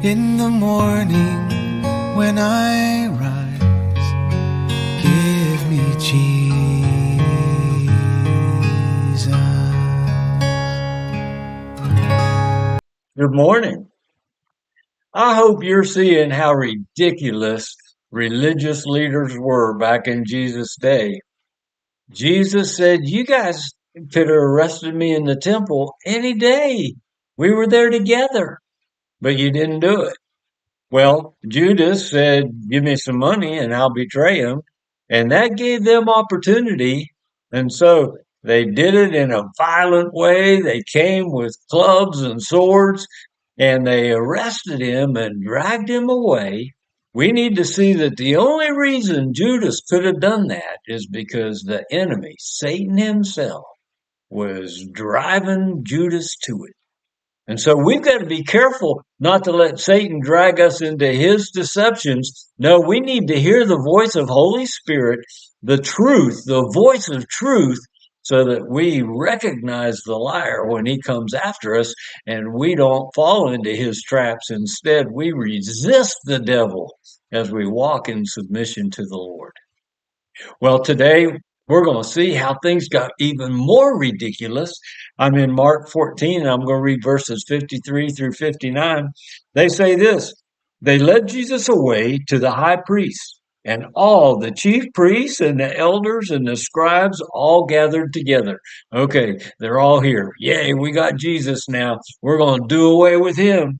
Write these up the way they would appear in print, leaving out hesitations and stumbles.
In the morning when I rise, give me Jesus. Good morning. I hope you're seeing how ridiculous religious leaders were back in Jesus' day. Jesus said, you guys could have arrested me in the temple any day. We were there together, but you didn't do it. Well, Judas said, give me some money and I'll betray him. And that gave them opportunity. And so they did it in a violent way. They came with clubs and swords and they arrested him and dragged him away. We need to see that the only reason Judas could have done that is because the enemy, Satan himself, was driving Judas to it. And so we've got to be careful not to let Satan drag us into his deceptions. No, we need to hear the voice of Holy Spirit, the truth, the voice of truth, so that we recognize the liar when he comes after us and we don't fall into his traps. Instead, we resist the devil as we walk in submission to the Lord. Well, today we're going to see how things got even more ridiculous. I'm in Mark 14, and I'm going to read verses 53 through 59. They say this: they led Jesus away to the high priest, and all the chief priests and the elders and the scribes all gathered together. Okay, they're all here. Yay, we got Jesus now. We're going to do away with him.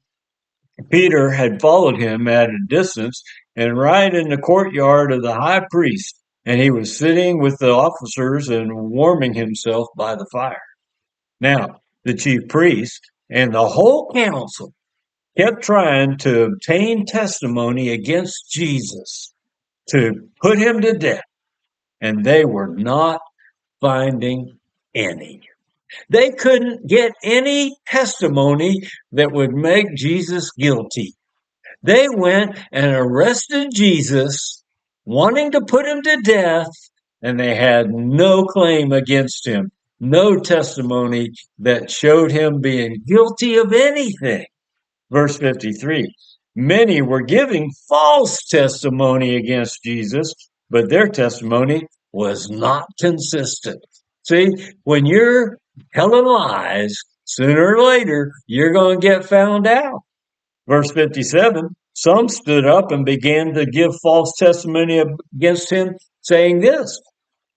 Peter had followed him at a distance and right in the courtyard of the high priest, and he was sitting with the officers and warming himself by the fire. Now, the chief priest and the whole council kept trying to obtain testimony against Jesus to put him to death, and they were not finding any. They couldn't get any testimony that would make Jesus guilty. They went and arrested Jesus, wanting to put him to death, and they had no claim against him, no testimony that showed him being guilty of anything. Verse 53, many were giving false testimony against Jesus, but their testimony was not consistent. See, when you're telling lies, sooner or later, you're going to get found out. Verse 57, some stood up and began to give false testimony against him, saying this: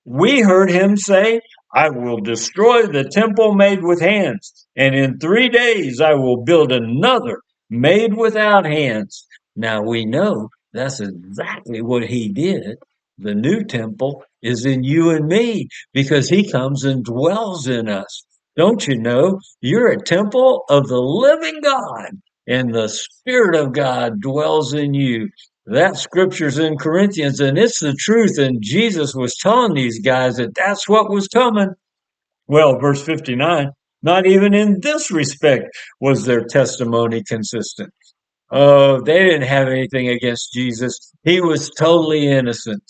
we heard him say, I will destroy the temple made with hands, and in 3 days I will build another made without hands. Now we know that's exactly what he did. The new temple is in you and me because he comes and dwells in us. Don't you know you're a temple of the living God and the Spirit of God dwells in you? That scripture's in Corinthians and it's the truth. And Jesus was telling these guys that that's what was coming. Well, verse 59, not even in this respect was their testimony consistent. Oh, they didn't have anything against Jesus. He was totally innocent.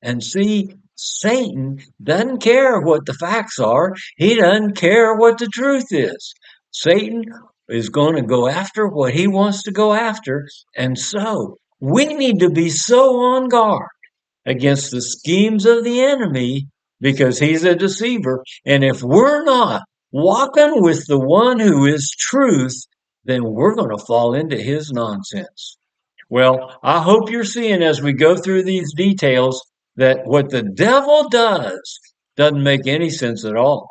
And see, Satan doesn't care what the facts are. He doesn't care what the truth is. Satan is going to go after what he wants to go after. And so we need to be so on guard against the schemes of the enemy because he's a deceiver. And if we're not walking with the one who is truth, then we're going to fall into his nonsense. Well, I hope you're seeing as we go through these details that what the devil does doesn't make any sense at all.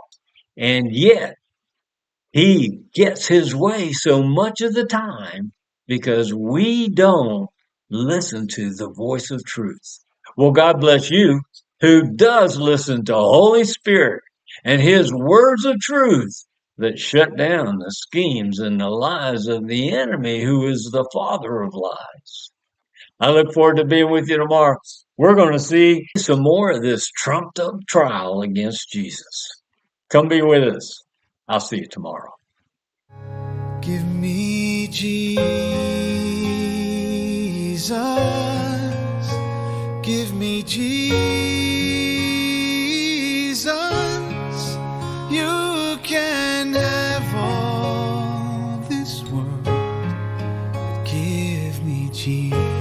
And yet, he gets his way so much of the time because we don't listen to the voice of truth. Well, God bless you who does listen to Holy Spirit and his words of truth that shut down the schemes and the lies of the enemy who is the father of lies. I look forward to being with you tomorrow. We're going to see some more of this trumped up trial against Jesus. Come be with us. I'll see you tomorrow. Give me Jesus. Give me Jesus. You can have all this world, but give Jesus.